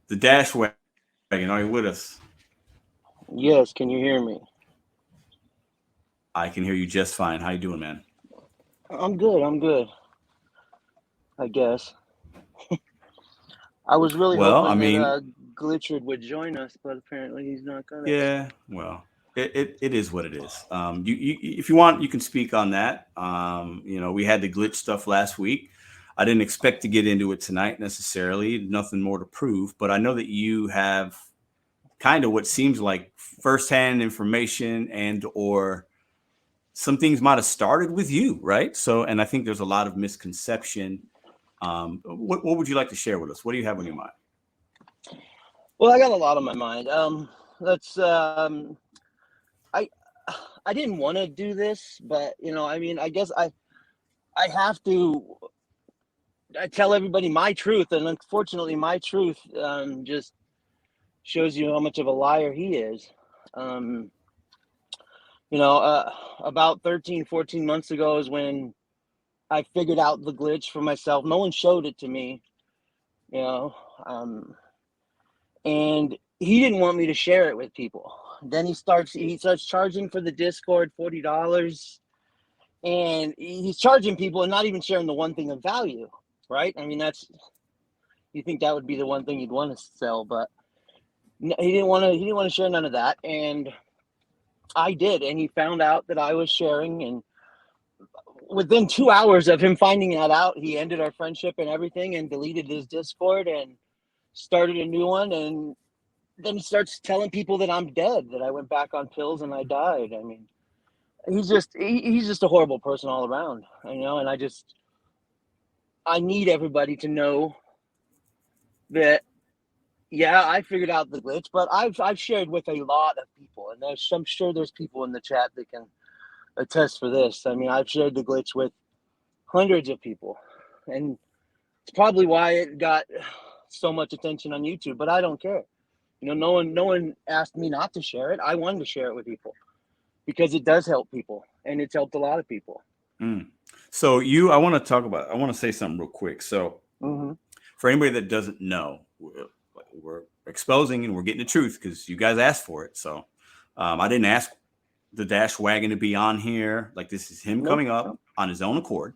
The Dash Wagon, are you with us? Yes, can you hear me? I can hear you just fine. How you doing, man? I'm good. I'm good. I guess. I was really Well, I hoping that mean, Glitchard would join us, but apparently he's not gonna. yeah, well, it is what it is. You if you want, you can speak on that. We had the glitch stuff last week. I didn't expect to get into it tonight necessarily. Nothing more to prove, but I know that you have kind of what seems like firsthand information and or some things might have started with you, right? So, and I think there's a lot of misconception. What would you like to share with us? What do you have on your mind? Well, I got a lot on my mind. Let's. I I didn't want to do this, but I mean, I guess I have to. I tell everybody my truth, and unfortunately, my truth just shows you how much of a liar he is. Um, about 13, 14 months ago is when I figured out the glitch for myself. No one showed it to me, you know, um, and he didn't want me to share it with people. Then he starts charging for the Discord $40, and he's charging people and not even sharing the one thing of value, right? I mean, that's you think that would be the one thing you'd want to sell, but he didn't want to. He didn't want to share none of that, and I did, and he found out that I was sharing, and within 2 hours of him finding that out, he ended our friendship and everything and deleted his Discord and started a new one. And then he starts telling people that I'm dead, that I went back on pills and I died. I mean, he's just a horrible person all around, and I need everybody to know that yeah, I figured out the glitch, but I've shared with a lot of people, and I'm sure there's people in the chat that can attest for this. I mean, I've shared the glitch with hundreds of people, and it's probably why it got so much attention on YouTube, but I don't care. No one asked me not to share it. I wanted to share it with people because it does help people, and it's helped a lot of people. Mm. So I want to say something real quick. So Mm-hmm. for anybody that doesn't know, we're exposing and we're getting the truth because you guys asked for it. So I didn't ask the Dash Wagon to be on here. Like this is him Nope. coming up Nope. on his own accord.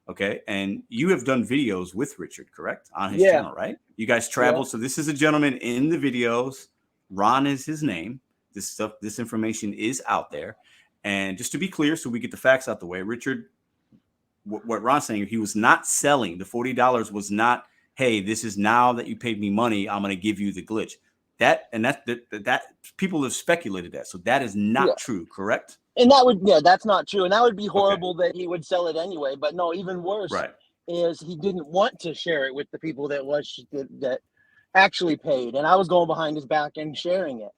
Okay. And you have done videos with Richard, correct? On his Yeah. channel, right? You guys Yeah. traveled. So this is a gentleman in the videos. Ron is his name. This information is out there. And just to be clear, so we get the facts out the way, Richard, what Ron's saying, he was not selling. The $40 was not, hey, this is now that you paid me money, I'm going to give you the glitch. That people have speculated that. So that is Yeah. not true, correct? And that's not true. And that would be Okay. horrible that he would sell it anyway. But no, even worse Right. is he didn't want to share it with the people that actually paid, and I was going behind his back and sharing it.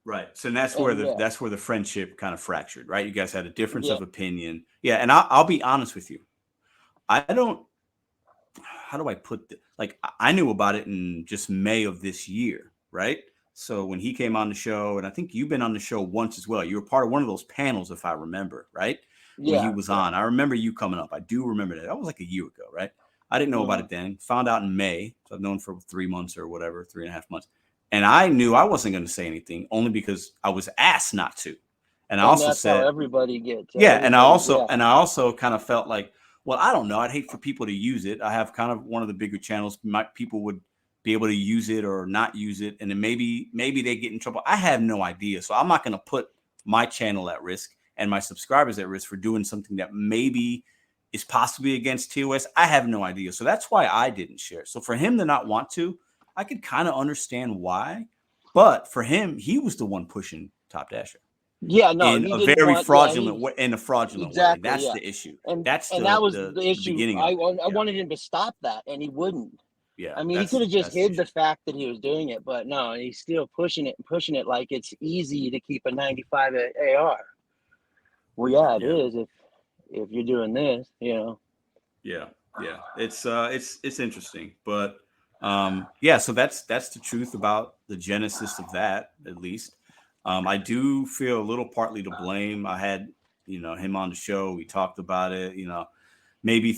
Right. So that's where And the yeah, that's where the friendship kind of fractured, right? You guys had a difference yeah, of opinion. Yeah, and I'll be honest with you. I don't. How do I put this? Like I knew about it in just May of this year, right? So when he came on the show, and I think you've been on the show once as well. You were part of one of those panels, if I remember, right? When he yeah, was yeah. on, I remember you coming up. I do remember that. That was like a year ago, right? I didn't know about Mm-hmm. it then. Found out in May. So I've known for 3 months or whatever, 3.5 months. And I knew I wasn't going to say anything only because I was asked not to. And I And also that's how said, everybody gets. yeah, Everybody, yeah, and I also kind of felt like, well, I don't know. I'd hate for people to use it. I have kind of one of the bigger channels. People would be able to use it or not use it, and then maybe they get in trouble. I have no idea, so I'm not going to put my channel at risk and my subscribers at risk for doing something that maybe is possibly against TOS. I have no idea, so that's why I didn't share. So for him to not want to, I could kind of understand why, but for him, he was the one pushing Top Dasher yeah. No, in he a didn't very want. Yeah, fraudulent he way. In a fraudulent way, exactly. that's Yeah, the issue. and That's and that was the the issue. beginning I of it. I Yeah, wanted him to stop that, and he wouldn't. yeah. I mean, he could have just That's the hid the issue. fact that he was doing it, but no, he's still pushing it like it's easy to keep a 95 AR. Well, yeah, it Yeah, is if you're doing this. yeah, yeah. It's interesting, but yeah. So that's the truth about the genesis of that, at least. I do feel a little partly to blame. I had him on the show. We talked about it. maybe,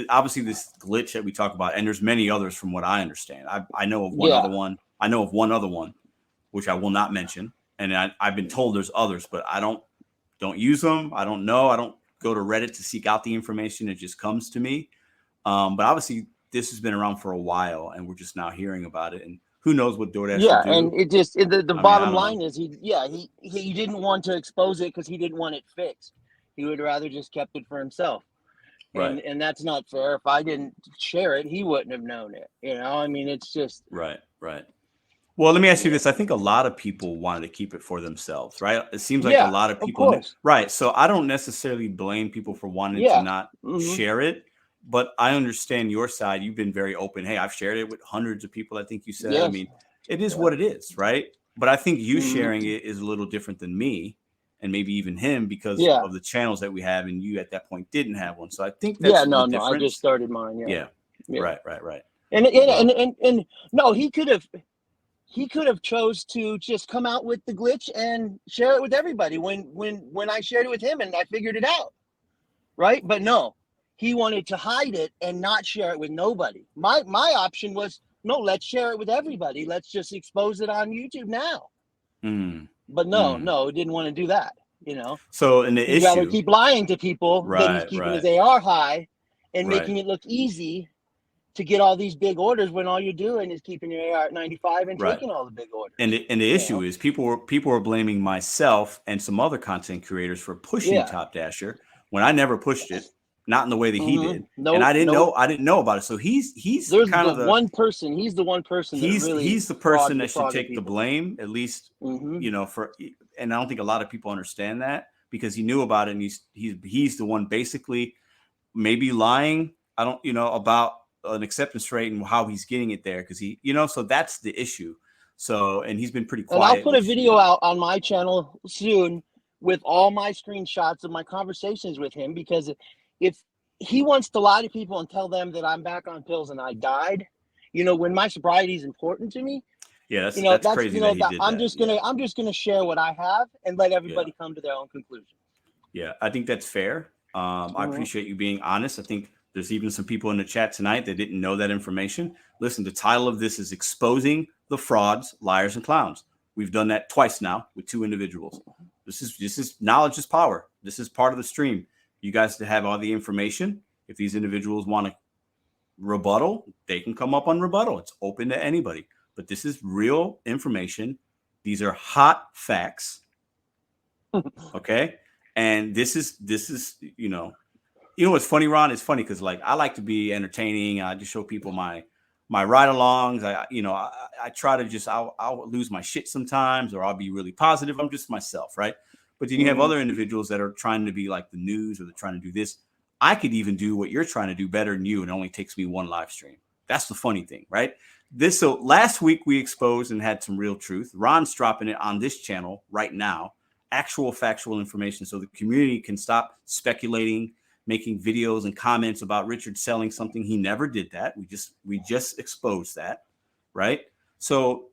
obviously this glitch that we talk about, and there's many others from what I understand. I know of one other one. I know of one other one, which I will not mention. And I've been told there's others, but I don't use them. I don't know. I don't go to Reddit to seek out the information. It just comes to me. But obviously this has been around for a while and we're just now hearing about it. And who knows what DoorDash will do. And it just, the bottom line is he didn't want to expose it because he didn't want it fixed. He would rather just kept it for himself. Right. And that's not fair. If I didn't share it, he wouldn't have known it. I mean, it's just. Right. Well, let me ask you this. I think a lot of people wanted to keep it for themselves, right? It seems like a lot of people. Right. So I don't necessarily blame people for wanting to not share it, but I understand your side. You've been very open. Hey, I've shared it with hundreds of people. I think you said, I mean, it is what it is. Right. But I think you sharing it is a little different than me and maybe even him because of the channels that we have. And you at that point didn't have one. So I think that's the difference. I just started mine. Yeah. Right. And no, he could have chose to just come out with the glitch and share it with everybody when I shared it with him and I figured it out. Right. But no, he wanted to hide it and not share it with nobody. My option was, no, let's share it with everybody. Let's just expose it on YouTube now. But no, he didn't want to do that. So in the he'd rather keep lying to people than he's keeping his AR high and making it look easy to get all these big orders when all you're doing is keeping your AR at 95 and taking all the big orders. And the issue is people are blaming myself and some other content creators for pushing Top Dasher when I never pushed it, not in the way that he did. And I didn't know about it. So he's kind of the one person. He's the one person. He's the person that should take the blame, at least, for. And I don't think a lot of people understand that because he knew about it and he's the one basically maybe lying. I don't, about an acceptance rate and how he's getting it there because he, so that's the issue. So, and he's been pretty quiet. And I'll put a video out on my channel soon with all my screenshots of my conversations with him because if he wants to lie to people and tell them that I'm back on pills and I died, when my sobriety is important to me. Yeah, that's crazy. I'm just gonna share what I have and let everybody come to their own conclusion. Yeah, I think that's fair. I appreciate you being honest. I think there's even some people in the chat tonight that didn't know that information. Listen, the title of this is Exposing the Frauds, Liars, and Clowns. We've done that twice now with 2 individuals. This is knowledge is power. This is part of the stream. You guys have all the information. If these individuals want to rebuttal, they can come up on rebuttal. It's open to anybody. But this is real information. These are hot facts. Okay. And this is, what's funny, Ron? It's funny because I like to be entertaining. I just show people my ride-alongs. I try to I'll lose my shit sometimes, or I'll be really positive. I'm just myself, right? But then you have other individuals that are trying to be like the news, or they're trying to do this. I could even do what you're trying to do better than you, and it only takes me 1 live stream. That's the funny thing, right? So last week we exposed and had some real truth. Ron's dropping it on this channel right now, actual factual information, so the community can stop speculating, making videos and comments about Richard selling something. He never did that. We just exposed that, right? So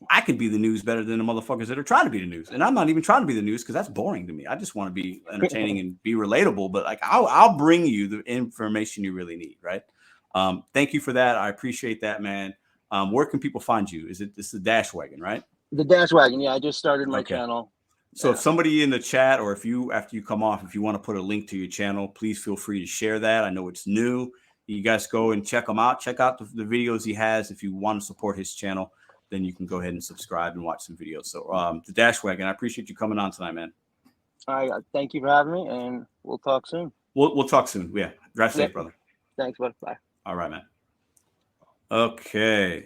I could be the news better than the motherfuckers that are trying to be the news. And I'm not even trying to be the news because that's boring to me. I just want to be entertaining and be relatable, but I'll bring you the information you really need, right? Thank you for that. I appreciate that, man. Where can people find you? It's the Dash Wagon, right? The Dash Wagon. Yeah. I just started my channel. So if somebody in the chat, or if you, after you come off, if you want to put a link to your channel, please feel free to share that. I know it's new. You guys go and check him out. Check out the videos he has. If you want to support his channel, then you can go ahead and subscribe and watch some videos. So the Dash Wagon, I appreciate you coming on tonight, man. All right. Thank you for having me, and we'll talk soon. We'll talk soon. Yeah. Drive safe, brother. Thanks, bud. Bye. All right, man. Okay.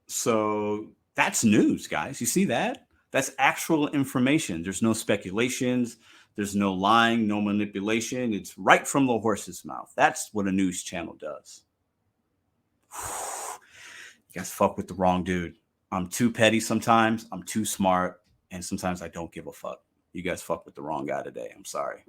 So that's news, guys. You see that? That's actual information. There's no speculations. There's no lying, no manipulation. It's right from the horse's mouth. That's what a news channel does. You guys fuck with the wrong dude. I'm too petty sometimes. I'm too smart. And sometimes I don't give a fuck. You guys fuck with the wrong guy today. I'm sorry.